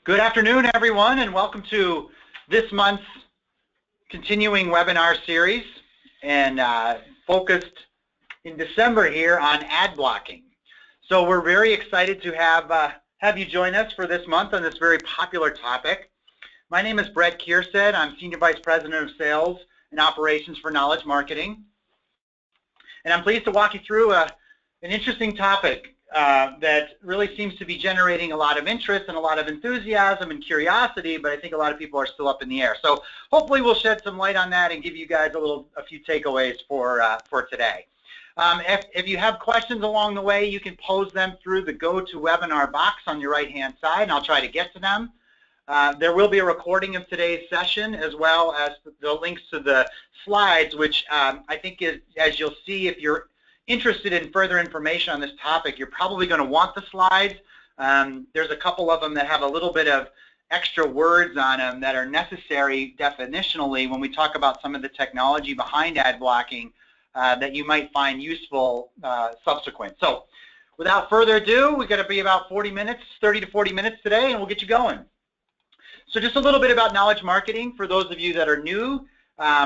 Good afternoon, everyone, and welcome to this month's continuing webinar series, and focused in December here on ad blocking. So we're very excited to have you join us for this month on this very popular topic. My name is Brett Kierstead. I'm Senior Vice President of Sales and Operations for Knowledge Marketing. And I'm pleased to walk you through an interesting topic that really seems to be generating a lot of interest and a lot of enthusiasm and curiosity, but I think a lot of people are still up in the air. So hopefully we'll shed some light on that and give you guys a few takeaways for today. If you have questions along the way, you can pose them through the GoToWebinar box on your right-hand side, and I'll try to get to them. There will be a recording of today's session, as well as the links to the slides, which I think is, as you'll see, if you're interested in further information on this topic, you're probably going to want the slides. There's a couple of them that have a little bit of extra words on them that are necessary definitionally when we talk about some of the technology behind ad blocking that you might find useful subsequent. So without further ado, we're going to be about 40 minutes, 30 to 40 minutes today, and we'll get you going. So just a little bit about knowledge marketing for those of you that are new.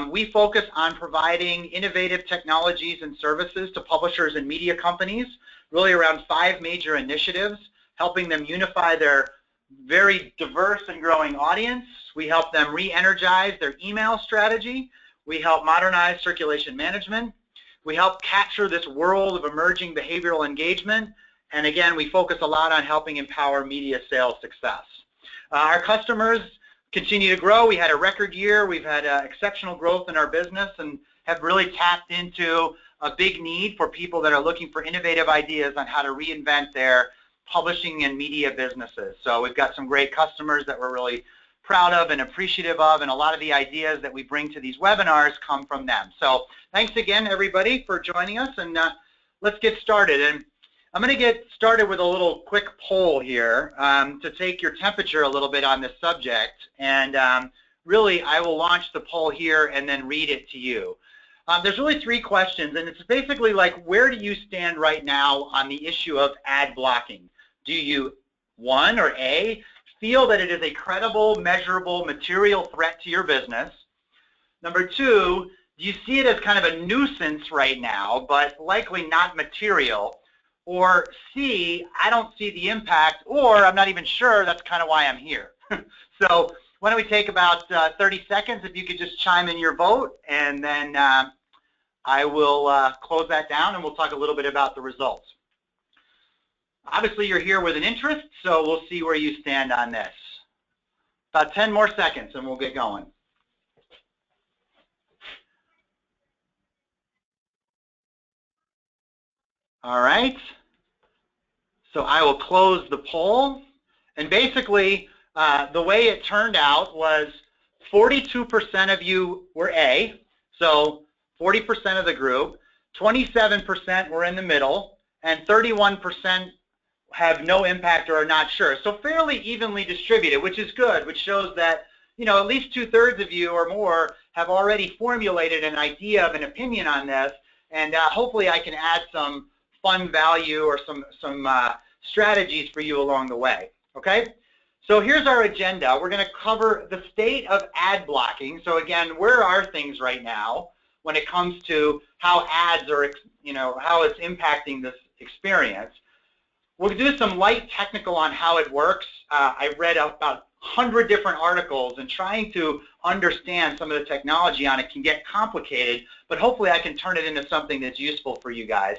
We focus on providing innovative technologies and services to publishers and media companies, really around 5 major initiatives, helping them unify their very diverse and growing audience. We help them re-energize their email strategy. We help modernize circulation management. We help capture this world of emerging behavioral engagement. And again, we focus a lot on helping empower media sales success. Our customers continue to grow. We had a record year. We've had exceptional growth in our business and have really tapped into a big need for people that are looking for innovative ideas on how to reinvent their publishing and media businesses. So we've got some great customers that we're really proud of and appreciative of, and a lot of the ideas that we bring to these webinars come from them. So thanks again, everybody, for joining us, and let's get started. And I'm going to get started with a little quick poll here to take your temperature a little bit on this subject, and really I will launch the poll here and then read it to you. There's really 3 questions, and it's basically like, where do you stand right now on the issue of ad blocking? Do you, 1 or A, feel that it is a credible, measurable, material threat to your business? Number 2, do you see it as kind of a nuisance right now, but likely not material? Or C, I don't see the impact, or I'm not even sure, that's kind of why I'm here. So why don't we take about 30 seconds, if you could just chime in your vote, and then I will close that down and we'll talk a little bit about the results. Obviously you're here with an interest, so we'll see where you stand on this. About 10 more seconds and we'll get going. All right. So I will close the poll, and basically the way it turned out was 42% of you were A, so 40% of the group, 27% were in the middle, and 31% have no impact or are not sure. So fairly evenly distributed, which is good, which shows that, you know, at least 2/3 of you or more have already formulated an idea of an opinion on this, and hopefully I can add some fun value or some strategies for you along the way. Okay, so here's our agenda. We're going to cover the state of ad blocking. So again, where are things right now when it comes to how ads are, you know, how it's impacting this experience? We'll do some light technical on how it works. I read about 100 different articles, and trying to understand some of the technology on it can get complicated, but hopefully I can turn it into something that's useful for you guys.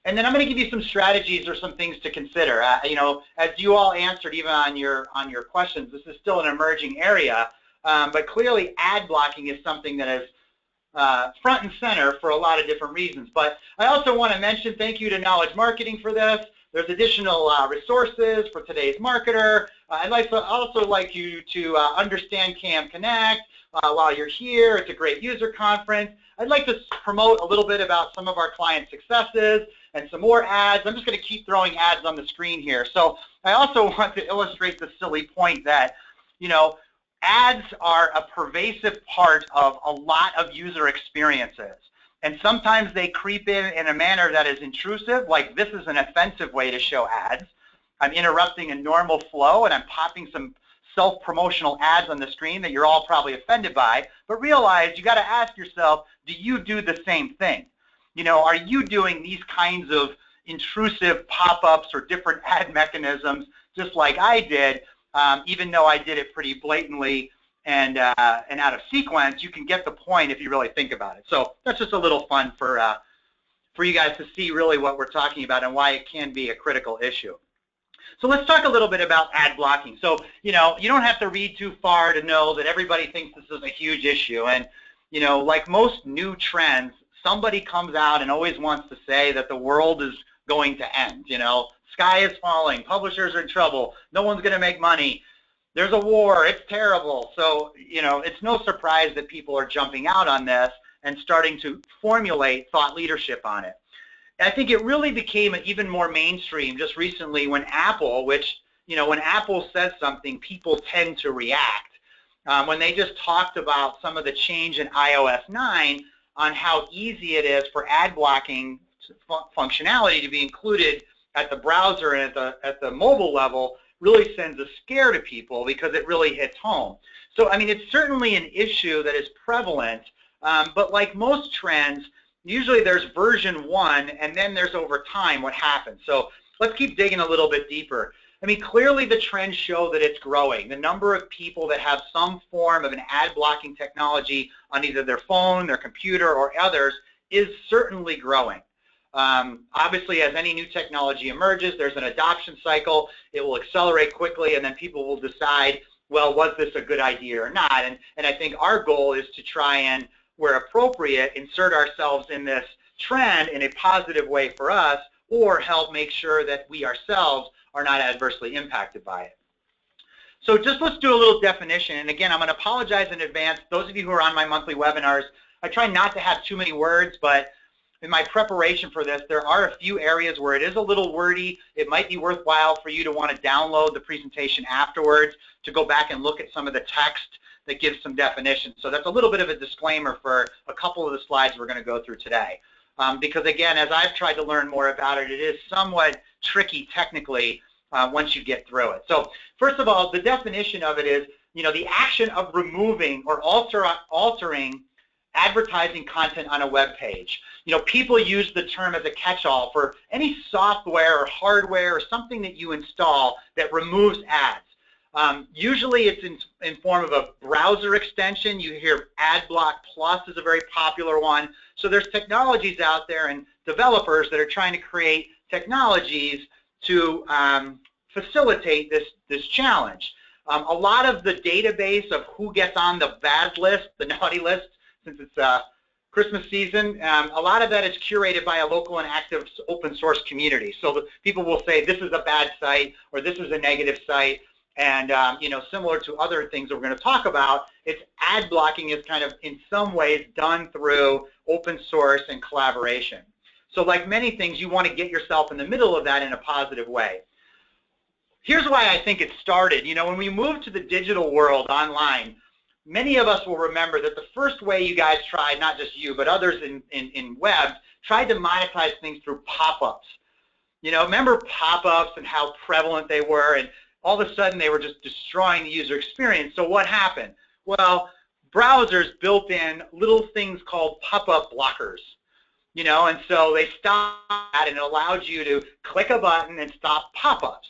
And then I'm going to give you some strategies or some things to consider. You know, as you all answered, even on your questions, this is still an emerging area, but clearly ad blocking is something that is front and center for a lot of different reasons. But I also want to mention thank you to Knowledge Marketing for this. There's additional resources for today's marketer. I'd also like you to understand Cam Connect while you're here. It's a great user conference. I'd like to promote a little bit about some of our client successes and some more ads. I'm just going to keep throwing ads on the screen here. So I also want to illustrate the silly point that, you know, ads are a pervasive part of a lot of user experiences. And sometimes they creep in a manner that is intrusive, like this is an offensive way to show ads. I'm interrupting a normal flow and I'm popping some self-promotional ads on the screen that you're all probably offended by, but realize you got to ask yourself, do you do the same thing? Are you doing these kinds of intrusive pop-ups or different ad mechanisms just like I did, even though I did it pretty blatantly and out of sequence? You can get the point if you really think about it. So that's just a little fun for you guys to see really what we're talking about and why it can be a critical issue. So let's talk a little bit about ad blocking. So, you don't have to read too far to know that everybody thinks this is a huge issue. And, like most new trends, somebody comes out and always wants to say that the world is going to end. Sky is falling, publishers are in trouble, no one's going to make money, there's a war, it's terrible. So, it's no surprise that people are jumping out on this and starting to formulate thought leadership on it. I think it really became even more mainstream just recently when Apple, when Apple says something, people tend to react. When they just talked about some of the change in iOS 9 on how easy it is for ad blocking functionality to be included at the browser and at the mobile level, really sends a scare to people because it really hits home. So, I mean, it's certainly an issue that is prevalent, but like most trends, usually there's version 1 and then there's over time what happens. So let's keep digging a little bit deeper. I mean, clearly the trends show that it's growing. The number of people that have some form of an ad blocking technology on either their phone, their computer, or others is certainly growing. Obviously, as any new technology emerges, there's an adoption cycle. It will accelerate quickly, and then people will decide, well, was this a good idea or not? And I think our goal is to try and, where appropriate, insert ourselves in this trend in a positive way for us, or help make sure that we ourselves are not adversely impacted by it. So just let's do a little definition. And again, I'm going to apologize in advance. Those of you who are on my monthly webinars, I try not to have too many words, but in my preparation for this, there are a few areas where it is a little wordy. It might be worthwhile for you to want to download the presentation afterwards to go back and look at some of the text that gives some definition. So that's a little bit of a disclaimer for a couple of the slides we're going to go through today. Because again, as I've tried to learn more about it, it is somewhat tricky technically once you get through it. So first of all, the definition of it is, the action of removing or altering advertising content on a web page. People use the term as a catch-all for any software or hardware or something that you install that removes ads. Usually it's in form of a browser extension. You hear AdBlock Plus is a very popular one. So there's technologies out there and developers that are trying to create technologies to facilitate this challenge. A lot of the database of who gets on the bad list, the naughty list, since it's Christmas season, a lot of that is curated by a local and active open source community. So people will say this is a bad site or this is a negative site. And similar to other things that we're going to talk about, it's ad blocking is kind of in some ways done through open source and collaboration. So like many things, you want to get yourself in the middle of that in a positive way. Here's why I think it started. When we moved to the digital world online, many of us will remember that the first way you guys tried, not just you, but others in web, tried to monetize things through pop-ups. Remember pop-ups and how prevalent they were, and all of a sudden they were just destroying the user experience. So what happened? Well, browsers built in little things called pop-up blockers. And so they stopped that, and it allowed you to click a button and stop pop-ups.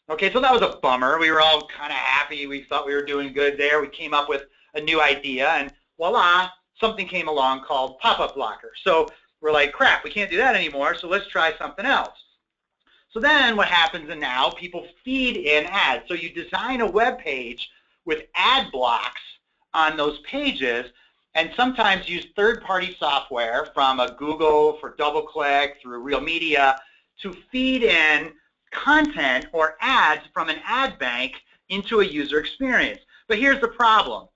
Okay, so that was a bummer. We were all kind of happy. We thought we were doing good there. We came up with a new idea, and voila, something came along called pop-up blocker. So we're like, crap, we can't do that anymore, so let's try something else. So then what happens, and now people feed in ads. So you design a web page with ad blocks on those pages, and sometimes use third-party software from a Google for DoubleClick through Real Media to feed in content or ads from an ad bank into a user experience. But here's the problem.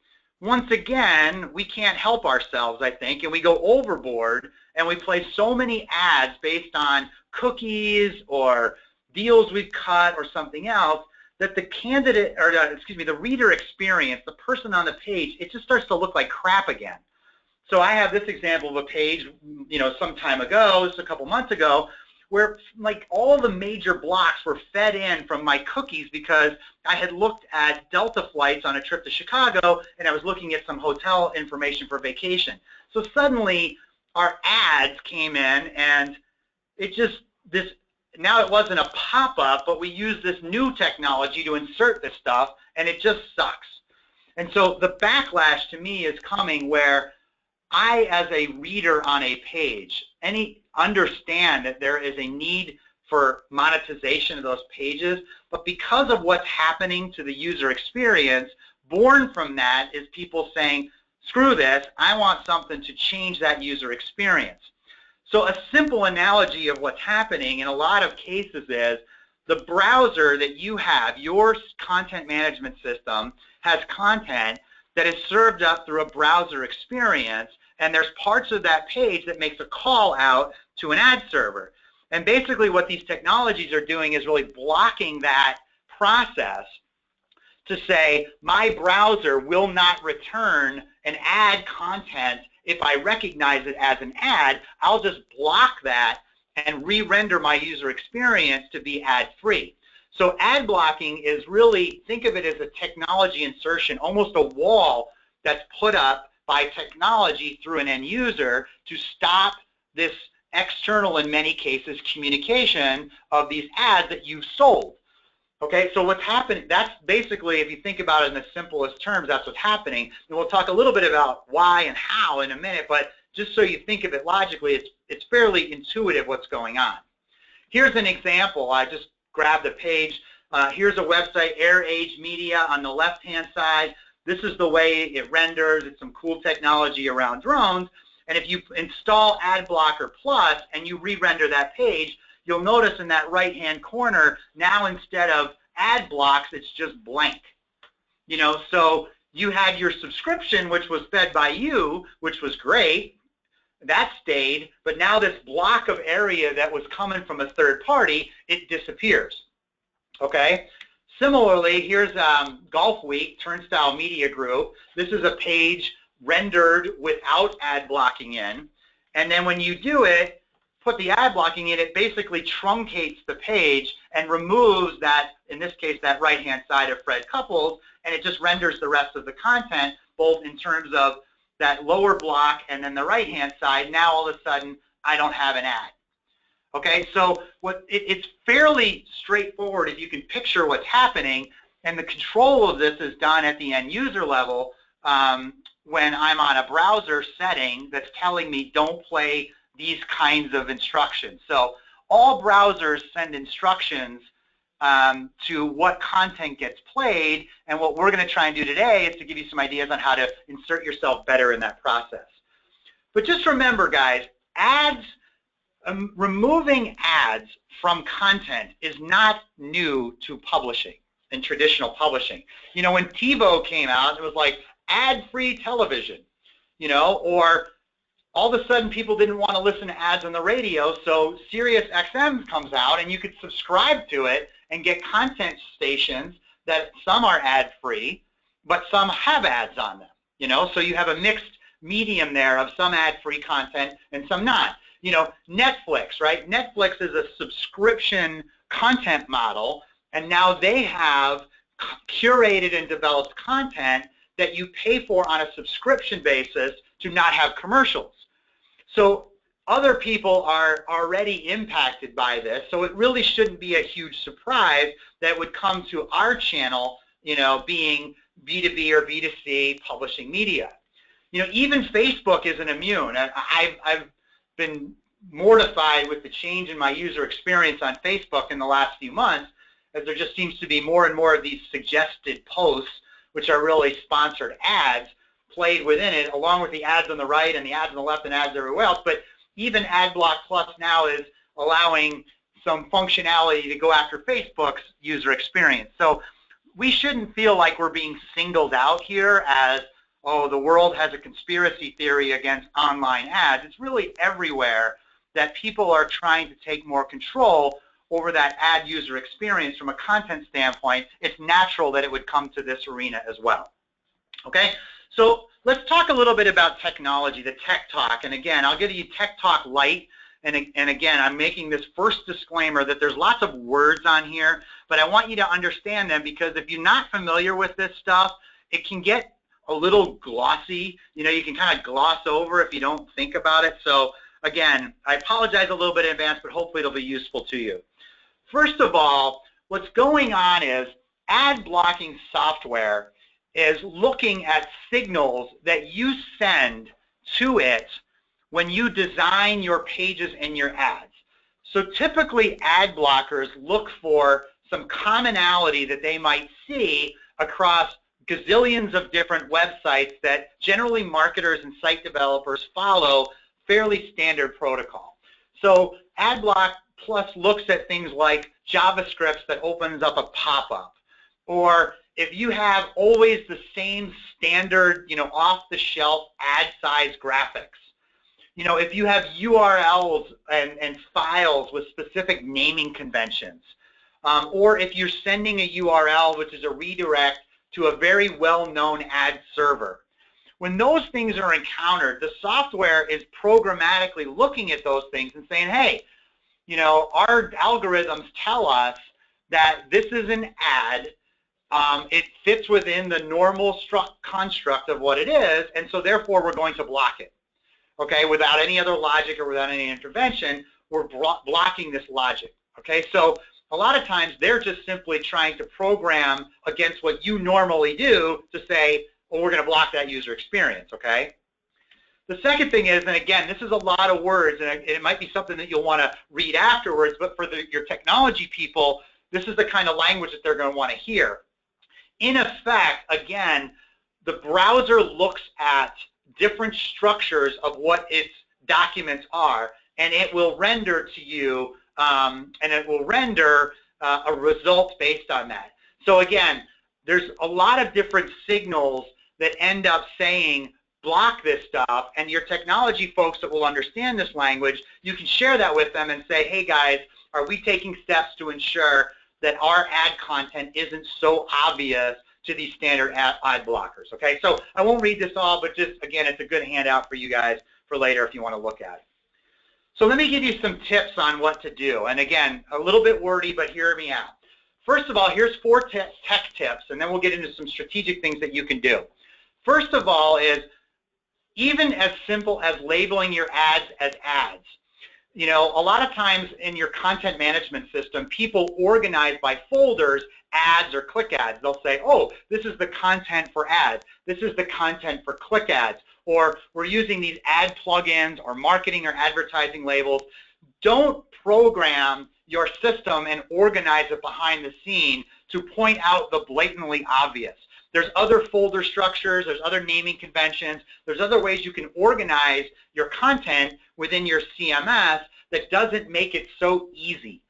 Once again, we can't help ourselves, I think, and we go overboard and we place so many ads based on cookies or deals we've cut or something else that the candidate, or the reader experience, the person on the page, it just starts to look like crap again. So I have this example of a page, some time ago, just a couple months ago, where like all the major blocks were fed in from my cookies because I had looked at Delta flights on a trip to Chicago and I was looking at some hotel information for vacation. So suddenly our ads came in and it just, now it wasn't a pop-up, but we used this new technology to insert this stuff and it just sucks. And so the backlash to me is coming where I, as a reader on a page, understand that there is a need for monetization of those pages, but because of what's happening to the user experience, born from that is people saying, screw this, I want something to change that user experience. So a simple analogy of what's happening in a lot of cases is the browser that you have, your content management system, has content that is served up through a browser experience, and there's parts of that page that makes a call out to an ad server. And basically what these technologies are doing is really blocking that process to say, my browser will not return an ad content if I recognize it as an ad. I'll just block that and re-render my user experience to be ad-free. So ad blocking is really, think of it as a technology insertion, almost a wall that's put up by technology through an end user to stop this external, in many cases, communication of these ads that you've sold. Okay, so what's happening, that's basically, if you think about it in the simplest terms, that's what's happening. And we'll talk a little bit about why and how in a minute, but just so you think of it logically, it's fairly intuitive what's going on. Here's an example. I just grabbed a page. Here's a website, Air Age Media on the left-hand side. This is the way it renders. It's some cool technology around drones. And if you install AdBlocker Plus and you re-render that page, you'll notice in that right-hand corner, now instead of ad blocks, it's just blank. You know, so you had your subscription, which was fed by you, which was great. That stayed, but now this block of area that was coming from a third party, it disappears. Okay? Similarly, here's Golf Week, Turnstile Media Group. This is a page rendered without ad blocking in. And then when you do it, put the ad blocking in, it basically truncates the page and removes that, in this case, that right-hand side of Fred Couples, and it just renders the rest of the content, both in terms of that lower block and then the right-hand side. Now, all of a sudden, I don't have an ad. Okay, so it's fairly straightforward if you can picture what's happening, and the control of this is done at the end user level when I'm on a browser setting that's telling me don't play these kinds of instructions. So all browsers send instructions to what content gets played, and what we're going to try and do today is to give you some ideas on how to insert yourself better in that process. But just remember, guys, ads, removing ads from content is not new to publishing and traditional publishing. You know, when TiVo came out, it was like ad-free television, you know, or all of a sudden people didn't want to listen to ads on the radio, so Sirius XM comes out and you could subscribe to it and get content stations that some are ad-free, but some have ads on them, you know, so you have a mixed medium there of some ad-free content and some not. You know, Netflix, right? Netflix is a subscription content model, and now they have curated and developed content that you pay for on a subscription basis to not have commercials. So other people are already impacted by this, so it really shouldn't be a huge surprise that would come to our channel, you know, being B2B or B2C publishing media. You know, even Facebook isn't immune. I've been mortified with the change in my user experience on Facebook in the last few months, as there just seems to be more and more of these suggested posts, which are really sponsored ads, played within it, along with the ads on the right and the ads on the left and ads everywhere else. But even AdBlock Plus now is allowing some functionality to go after Facebook's user experience. So we shouldn't feel like we're being singled out here as, oh, the world has a conspiracy theory against online ads. It's really everywhere that people are trying to take more control over that ad user experience from a content standpoint. It's natural that it would come to this arena as well. Okay, so let's talk a little bit about technology, the tech talk. And again, I'll give you tech talk light and again, I'm making this first disclaimer that there's lots of words on here, but I want you to understand them, because if you're not familiar with this stuff, it can get a little glossy. You know, you can kind of gloss over if you don't think about it. So again, I apologize a little bit in advance, but hopefully it'll be useful to you. First of all, what's going on is ad blocking software is looking at signals that you send to it when you design your pages and your ads. So typically ad blockers look for some commonality that they might see across gazillions of different websites that generally marketers and site developers follow fairly standard protocol. So AdBlock Plus looks at things like JavaScript that opens up a pop-up, or if you have always the same standard, you know, off-the-shelf ad size graphics. You know, if you have URLs and files with specific naming conventions, or if you're sending a URL which is a redirect to a very well-known ad server. When those things are encountered, the software is programmatically looking at those things and saying, hey, you know, our algorithms tell us that this is an ad. It fits within the normal construct of what it is, and so therefore we're going to block it. Okay, without any other logic or without any intervention, we're blocking this logic. Okay, so a lot of times they're just simply trying to program against what you normally do to say, well, we're going to block that user experience. Okay. The second thing is, and again, this is a lot of words, and it might be something that you'll want to read afterwards, but for your technology people, this is the kind of language that they're going to want to hear. In effect, again, the browser looks at different structures of what its documents are, and it will render to you, and it will render a result based on that. So again, there's a lot of different signals that end up saying block this stuff, and your technology folks that will understand this language, you can share that with them and say, hey guys, are we taking steps to ensure that our ad content isn't so obvious to these standard ad blockers? Okay, so I won't read this all, but just again, it's a good handout for you guys for later if you want to look at it. So let me give you some tips on what to do, and again, a little bit wordy, but hear me out. First of all, here's 4 tech tips, and then we'll get into some strategic things that you can do. First of all is even as simple as labeling your ads as ads. You know, a lot of times in your content management system, people organize by folders, ads or click ads. They'll say, oh, this is the content for ads. This is the content for click ads. Or we're using these ad plugins or marketing or advertising labels. Don't program your system and organize it behind the scene to point out the blatantly obvious. There's other folder structures, there's other naming conventions, there's other ways you can organize your content within your CMS that doesn't make it so easy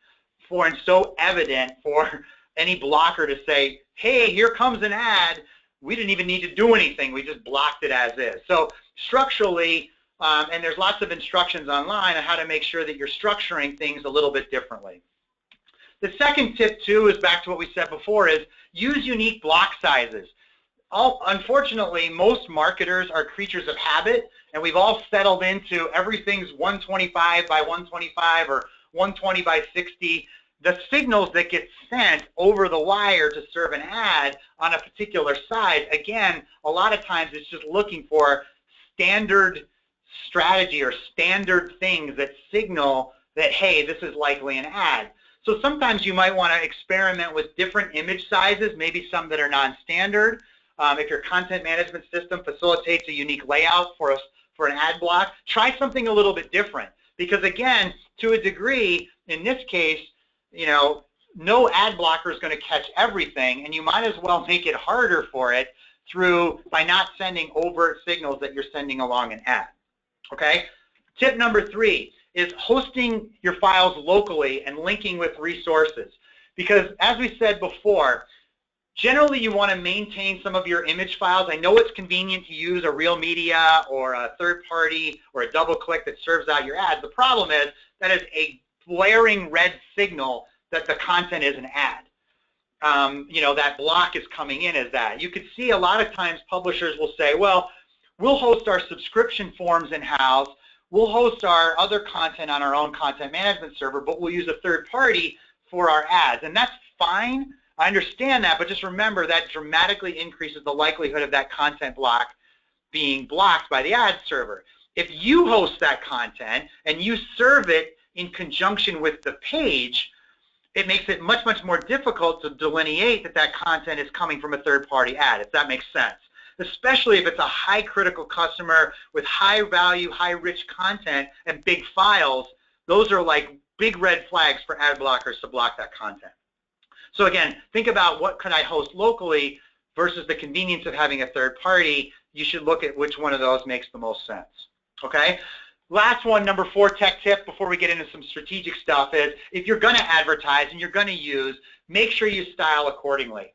for and so evident for any blocker to say, hey, here comes an ad, we didn't even need to do anything, we just blocked it as is. So structurally, and there's lots of instructions online on how to make sure that you're structuring things a little bit differently. The second tip, too, is back to what we said before, is use unique block sizes. Unfortunately, most marketers are creatures of habit, and we've all settled into everything's 125 by 125 or 120 by 60. The signals that get sent over the wire to serve an ad on a particular size, again, a lot of times it's just looking for standard strategy or standard things that signal that, hey, this is likely an ad. So sometimes you might want to experiment with different image sizes, maybe some that are non-standard. If your content management system facilitates a unique layout for an ad block, try something a little bit different. Because again, to a degree, in this case, you know, no ad blocker is going to catch everything, and you might as well make it harder for it by not sending overt signals that you're sending along an ad. Okay? Tip number 3 is hosting your files locally and linking with resources. Because as we said before, generally you want to maintain some of your image files. I know it's convenient to use a real media or a third party or a double click that serves out your ads. The problem is that is a blaring red signal that the content is an ad. You know, that block is coming in as that. You could see a lot of times publishers will say, well, we'll host our subscription forms in-house. we'll host our other content on our own content management server, but we'll use a third party for our ads. And that's fine. I understand that, but just remember that dramatically increases the likelihood of that content block being blocked by the ad server. If you host that content and you serve it in conjunction with the page, it makes it much, much more difficult to delineate that that content is coming from a third-party ad, if that makes sense. Especially if it's a high critical customer with high value, high rich content and big files. Those are like big red flags for ad blockers to block that content. So again, think about what can I host locally versus the convenience of having a third party. You should look at which one of those makes the most sense. Okay? Last one, number 4 tech tip before we get into some strategic stuff is if you're going to advertise and you're going to use, make sure you style accordingly.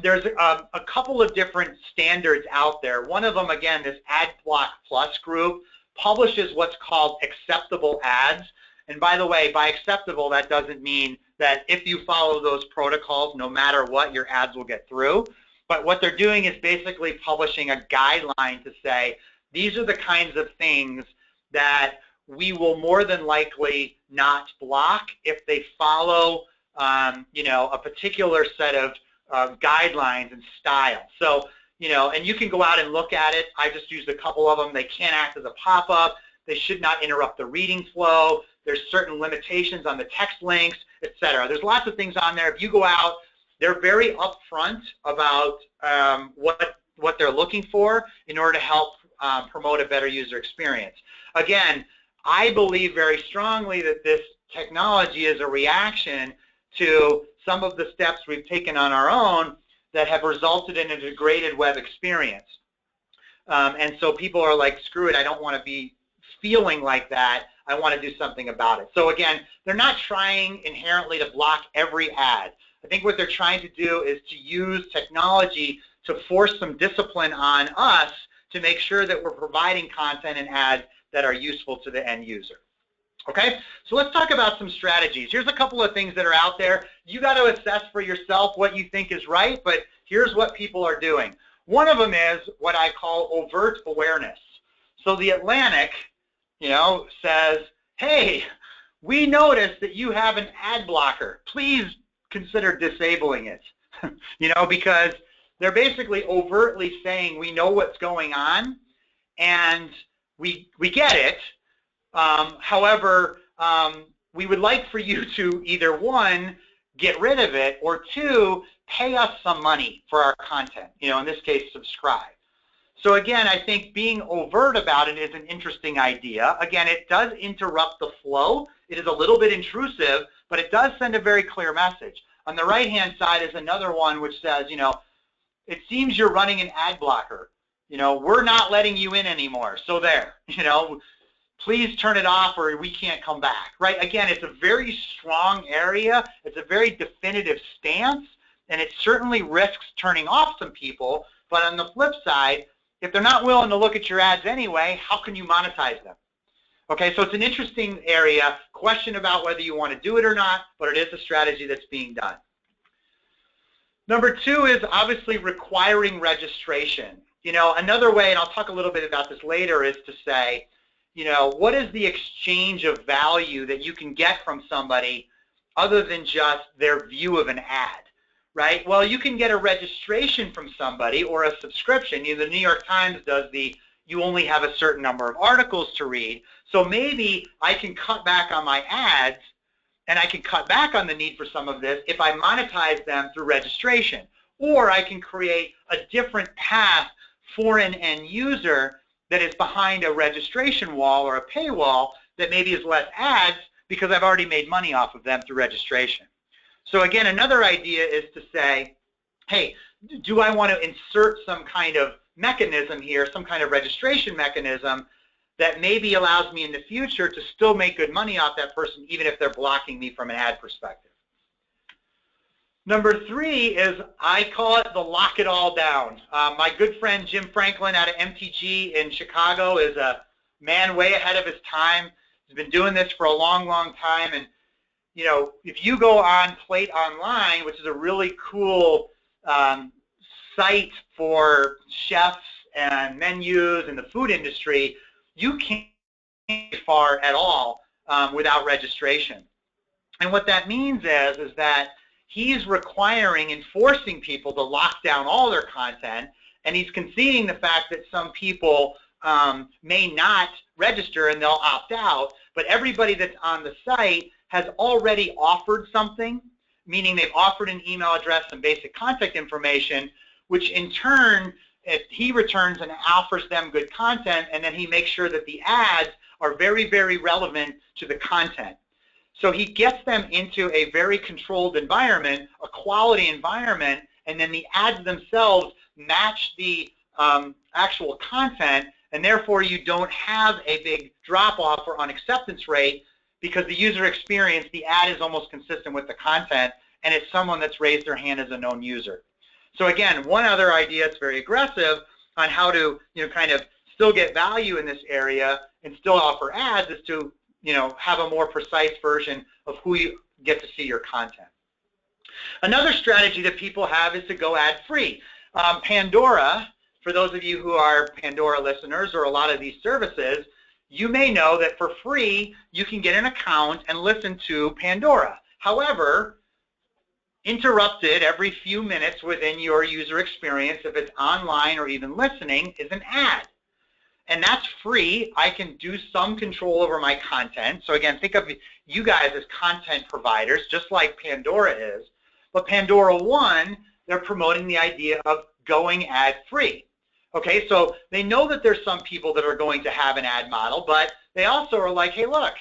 There's a couple of different standards out there. One of them, again, this AdBlock Plus group publishes what's called acceptable ads. And by the way, by acceptable, that doesn't mean that if you follow those protocols, no matter what, your ads will get through. But what they're doing is basically publishing a guideline to say, these are the kinds of things that we will more than likely not block if they follow, a particular set of guidelines and style. So, and you can go out and look at it. I just used a couple of them. They can't act as a pop-up. They should not interrupt the reading flow. There's certain limitations on the text links, etc. There's lots of things on there. If you go out, they're very upfront about what they're looking for in order to help promote a better user experience. Again, I believe very strongly that this technology is a reaction to some of the steps we've taken on our own that have resulted in a degraded web experience. And so people are like, screw it, I don't want to be feeling like that. I want to do something about it. So again, they're not trying inherently to block every ad. I think what they're trying to do is to use technology to force some discipline on us to make sure that we're providing content and ads that are useful to the end user. Okay, so let's talk about some strategies. Here's a couple of things that are out there. You got to assess for yourself what you think is right, but here's what people are doing. One of them is what I call overt awareness. So the Atlantic, says, hey, we noticed that you have an ad blocker. Please consider disabling it. Because they're basically overtly saying we know what's going on and we get it. However, we would like for you to either, 1, get rid of it, or 2, pay us some money for our content, in this case, subscribe. So again, I think being overt about it is an interesting idea. Again, it does interrupt the flow. It is a little bit intrusive, but it does send a very clear message. On the right-hand side is another one which says, it seems you're running an ad blocker. We're not letting you in anymore. So there, please turn it off or we can't come back, right? Again, it's a very strong area. It's a very definitive stance, and it certainly risks turning off some people. But on the flip side, if they're not willing to look at your ads anyway, how can you monetize them? Okay, so it's an interesting area. Question about whether you want to do it or not, but it is a strategy that's being done. Number 2 is obviously requiring registration. Another way, and I'll talk a little bit about this later, is to say, what is the exchange of value that you can get from somebody other than just their view of an ad, right? Well, you can get a registration from somebody or a subscription. The New York Times does the you only have a certain number of articles to read. So maybe I can cut back on my ads and I can cut back on the need for some of this if I monetize them through registration. Or I can create a different path for an end user that is behind a registration wall or a paywall that maybe is less ads because I've already made money off of them through registration. So again, another idea is to say, hey, do I want to insert some kind of mechanism here, some kind of registration mechanism that maybe allows me in the future to still make good money off that person even if they're blocking me from an ad perspective. Number 3 is, I call it the lock it all down. My good friend Jim Franklin out of MTG in Chicago is a man way ahead of his time. He's been doing this for a long, long time. And, if you go on Plate Online, which is a really cool site for chefs and menus in the food industry, you can far at all without registration. And what that means is that he's requiring and forcing people to lock down all their content, and he's conceding the fact that some people may not register and they'll opt out, but everybody that's on the site has already offered something, meaning they've offered an email address and basic contact information, which in turn, if he returns and offers them good content, and then he makes sure that the ads are very, very relevant to the content. So he gets them into a very controlled environment, a quality environment, and then the ads themselves match the actual content, and therefore you don't have a big drop-off or unacceptance rate because the user experience, the ad is almost consistent with the content, and it's someone that's raised their hand as a known user. So again, one other idea that's very aggressive on how to kind of still get value in this area and still offer ads is to have a more precise version of who you get to see your content. Another strategy that people have is to go ad-free. Pandora, for those of you who are Pandora listeners or a lot of these services, you may know that for free you can get an account and listen to Pandora. However, interrupted every few minutes within your user experience, if it's online or even listening, is an ad. And that's free. I can do some control over my content. So again, think of you guys as content providers, just like Pandora is. But Pandora One, they're promoting the idea of going ad-free. Okay, so they know that there's some people that are going to have an ad model, but they also are like, hey, look,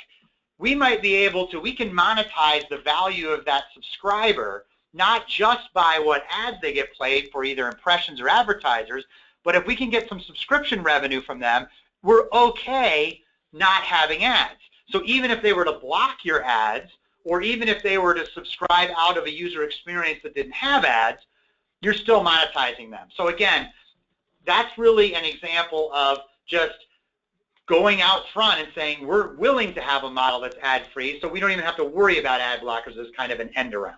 we might be able to, we can monetize the value of that subscriber, not just by what ads they get played for either impressions or advertisers, but if we can get some subscription revenue from them, we're okay not having ads. So even if they were to block your ads, or even if they were to subscribe out of a user experience that didn't have ads, you're still monetizing them. So again, that's really an example of just going out front and saying we're willing to have a model that's ad-free, so we don't even have to worry about ad blockers as kind of an end around.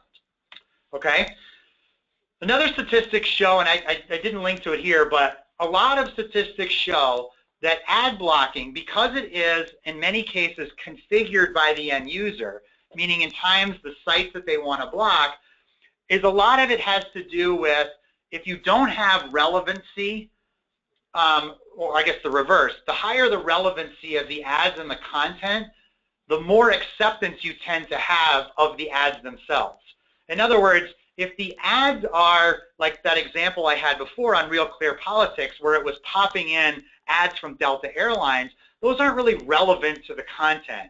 Okay? Another statistics show, and I didn't link to it here, but a lot of statistics show that ad blocking, because it is in many cases configured by the end user, meaning in times the sites that they want to block, is a lot of it has to do with if you don't have relevancy, or I guess the reverse, the higher the relevancy of the ads and the content, the more acceptance you tend to have of the ads themselves. In other words, if the ads are like that example I had before on Real Clear Politics where it was popping in ads from Delta Airlines, those aren't really relevant to the content.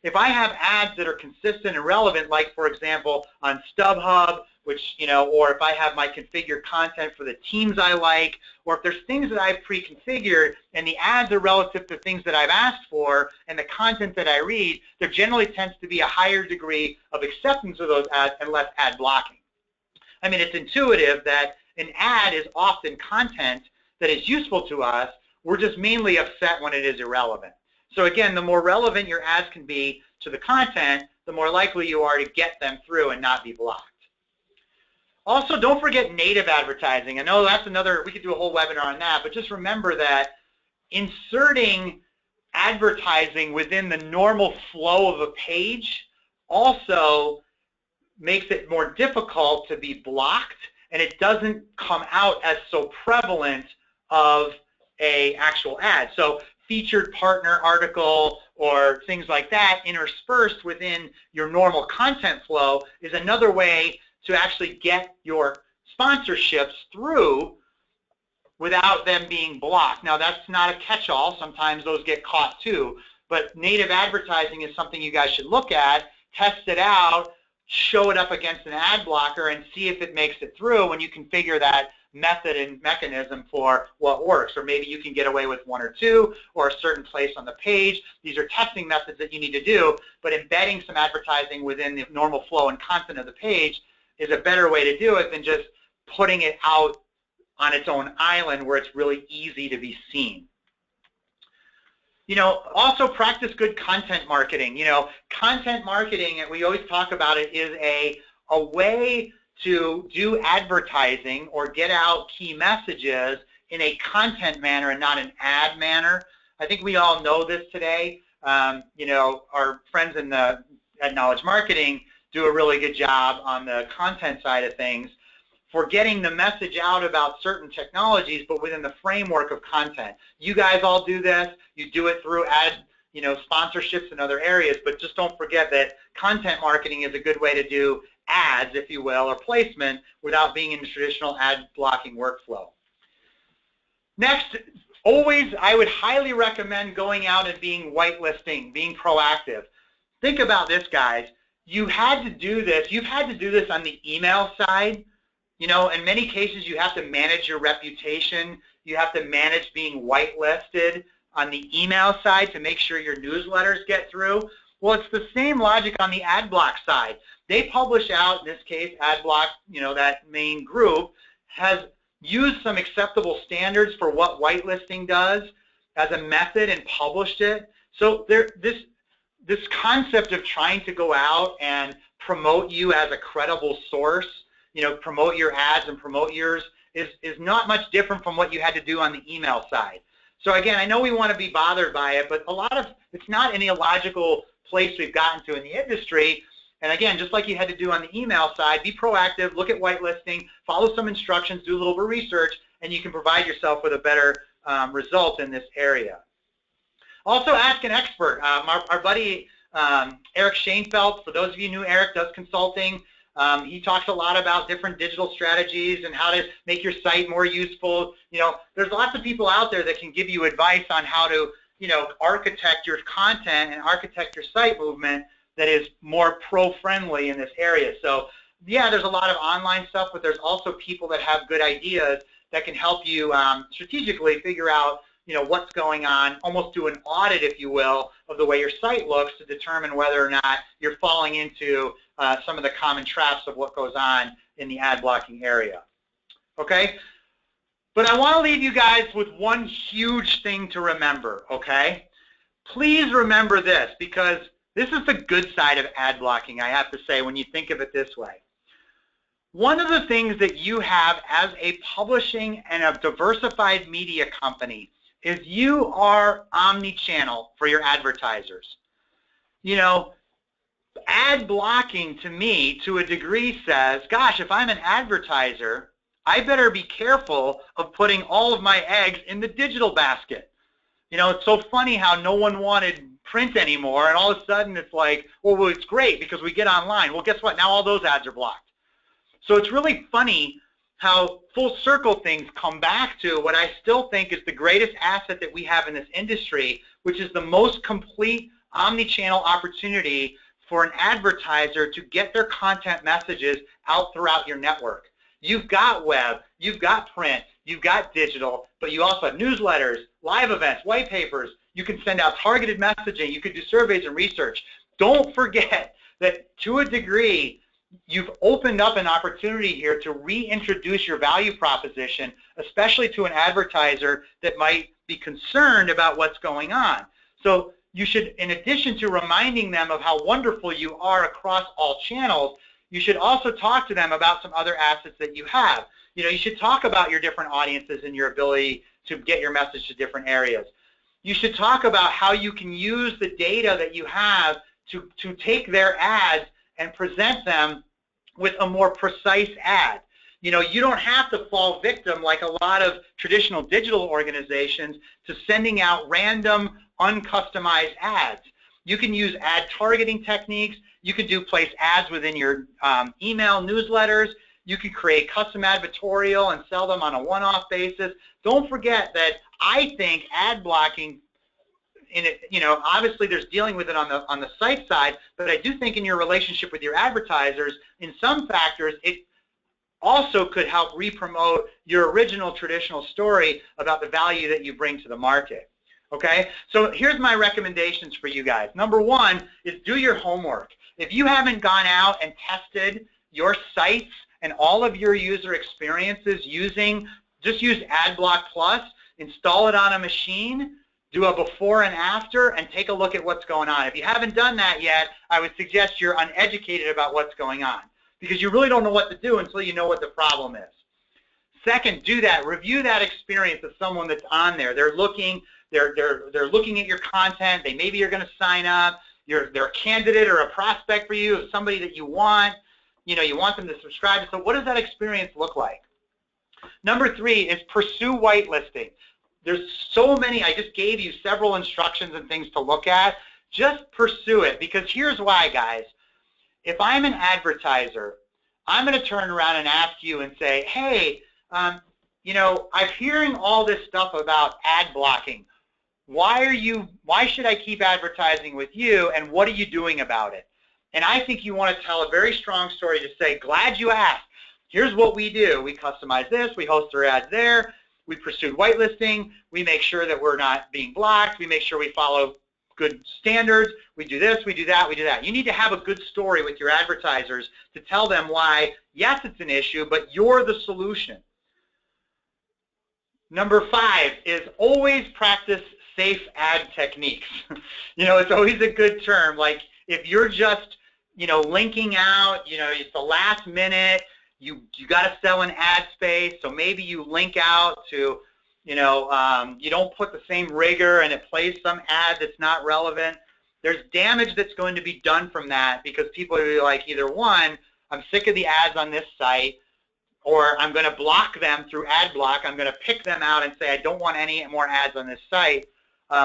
If I have ads that are consistent and relevant, like for example on StubHub, which, or if I have my configured content for the teams I like, or if there's things that I've pre-configured and the ads are relative to things that I've asked for and the content that I read, there generally tends to be a higher degree of acceptance of those ads and less ad blocking. I mean, it's intuitive that an ad is often content that is useful to us. We're just mainly upset when it is irrelevant. So again, the more relevant your ads can be to the content, the more likely you are to get them through and not be blocked. Also, don't forget native advertising. I know that's another, we could do a whole webinar on that, but just remember that inserting advertising within the normal flow of a page also makes it more difficult to be blocked, and it doesn't come out as so prevalent of an actual ad. So featured partner article or things like that interspersed within your normal content flow is another way to actually get your sponsorships through without them being blocked. Now, that's not a catch-all. Sometimes those get caught too, but native advertising is something you guys should look at, test it out, show it up against an ad blocker, and see if it makes it through when you configure that method and mechanism for what works. Or maybe you can get away with one or two, or a certain place on the page. These are testing methods that you need to do, but embedding some advertising within the normal flow and content of the page is a better way to do it than just putting it out on its own island where it's really easy to be seen. Also practice good content marketing. Content marketing, and we always talk about it, is a way to do advertising or get out key messages in a content manner and not an ad manner. I think we all know this today, you know, our friends at Knowledge Marketing do a really good job on the content side of things for getting the message out about certain technologies, but within the framework of content. You guys all do this. You do it through you know, sponsorships in other areas, but just don't forget that content marketing is a good way to do ads, if you will, or placement without being in the traditional ad blocking workflow. Next, always, I would highly recommend going out and being whitelisting, being proactive. Think about this, guys. You had to do this. You've had to do this on the email side. You know, in many cases, you have to manage your reputation. You have to manage being whitelisted on the email side to make sure your newsletters get through. Well, it's the same logic on the ad block side. They publish out, in this case, ad block, you know, that main group has used some acceptable standards for what whitelisting does as a method and published it. So this concept of trying to go out and promote you as a credible source, you know, promote your ads and promote yours is not much different from what you had to do on the email side. So again, I know we want to be bothered by it, but it's not an illogical place we've gotten to in the industry. And again, just like you had to do on the email side, be proactive, look at whitelisting, follow some instructions, do a little bit of research, and you can provide yourself with a better result in this area. Also, ask an expert. Our buddy Eric Shanefeldt, for those of you who knew Eric, does consulting. He talks a lot about different digital strategies and how to make your site more useful. You know, there's lots of people out there that can give you advice on how to, you know, architect your content and architect your site movement that is more pro-friendly in this area. So, yeah, there's a lot of online stuff, but there's also people that have good ideas that can help you strategically figure out, you know, what's going on, almost do an audit, if you will, of the way your site looks to determine whether or not you're falling into some of the common traps of what goes on in the ad blocking area. Okay? But I want to leave you guys with one huge thing to remember, okay? Please remember this, because this is the good side of ad blocking, I have to say, when you think of it this way. One of the things that you have as a publishing and a diversified media company is you are omni-channel for your advertisers. You know, ad blocking to me, to a degree, says, gosh, if I'm an advertiser, I better be careful of putting all of my eggs in the digital basket. You know, it's so funny how no one wanted print anymore, and all of a sudden it's like, well, it's great because we get online. Well, guess what? Now all those ads are blocked. So it's really funny how full circle things come back to what I still think is the greatest asset that we have in this industry, which is the most complete omni-channel opportunity for an advertiser to get their content messages out throughout your network. You've got web, you've got print, you've got digital, but you also have newsletters, live events, white papers. You can send out targeted messaging. You can do surveys and research. Don't forget that to a degree, you've opened up an opportunity here to reintroduce your value proposition, especially to an advertiser that might be concerned about what's going on. So you should, in addition to reminding them of how wonderful you are across all channels, you should also talk to them about some other assets that you have. You know, you should talk about your different audiences and your ability to get your message to different areas. You should talk about how you can use the data that you have to take their ads and present them with a more precise ad. You know, you don't have to fall victim, like a lot of traditional digital organizations, to sending out random, uncustomized ads. You can use ad targeting techniques. You can place ads within your email newsletters. You can create custom advertorial and sell them on a one-off basis. Don't forget that I think ad blocking, you know, obviously there's dealing with it on the site side, but I do think in your relationship with your advertisers, in some factors, it also could help re-promote your original traditional story about the value that you bring to the market. Okay, so here's my recommendations for you guys. Number one is do your homework. If you haven't gone out and tested your sites and all of your user experiences just use AdBlock Plus, install it on a machine, do a before and after, and take a look at what's going on. If you haven't done that yet, I would suggest you're uneducated about what's going on, because you really don't know what to do until you know what the problem is. Second, do that. Review that experience of someone that's on there. They're looking, they're looking at your content. Maybe you're going to sign up. They're a candidate or a prospect for you, somebody that you want. You want them to subscribe. So what does that experience look like? Number 3 is pursue whitelisting. There's so many. I just gave you several instructions and things to look at. Just pursue it, because here's why, guys. If I'm an advertiser, I'm going to turn around and ask you and say, hey, I'm hearing all this stuff about ad blocking. Why should I keep advertising with you, and what are you doing about it? And I think you want to tell a very strong story to say, glad you asked. Here's what we do. We customize this. We host our ads there. We pursue whitelisting. We make sure that we're not being blocked. We make sure we follow good standards. We do this, we do that, we do that. You need to have a good story with your advertisers to tell them why, yes, it's an issue, but you're the solution. Number 5 is always practice safe ad techniques. It's always a good term. Like if you're just, linking out, it's the last minute, you got to sell an ad space, so maybe you link out to, you don't put the same rigor and it plays some ad that's not relevant. There's damage that's going to be done from that, because people are like, either one, I'm sick of the ads on this site, or I'm going to block them through ad block. I'm going to pick them out and say I don't want any more ads on this site,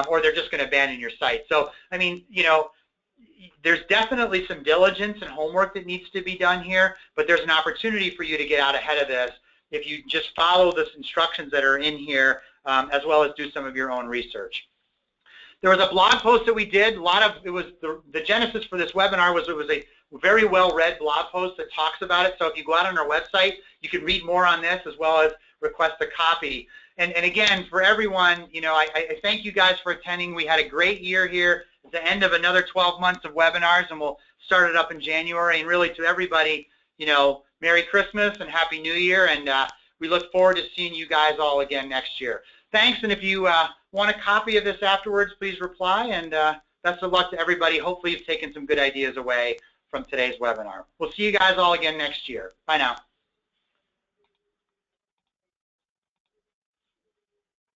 or they're just going to abandon your site. So, I mean, there's definitely some diligence and homework that needs to be done here, but there's an opportunity for you to get out ahead of this if you just follow the instructions that are in here, as well as do some of your own research. There was a blog post that we did. It was the genesis for this webinar was it was a very well-read blog post that talks about it. So if you go out on our website, you can read more on this, as well as request a copy. And again, for everyone, I thank you guys for attending. We had a great year here. It's the end of another 12 months of webinars, and we'll start it up in January. And really, to everybody, Merry Christmas and Happy New Year, and we look forward to seeing you guys all again next year. Thanks, and if you want a copy of this afterwards, please reply, and best of luck to everybody. Hopefully you've taken some good ideas away from today's webinar. We'll see you guys all again next year. Bye now.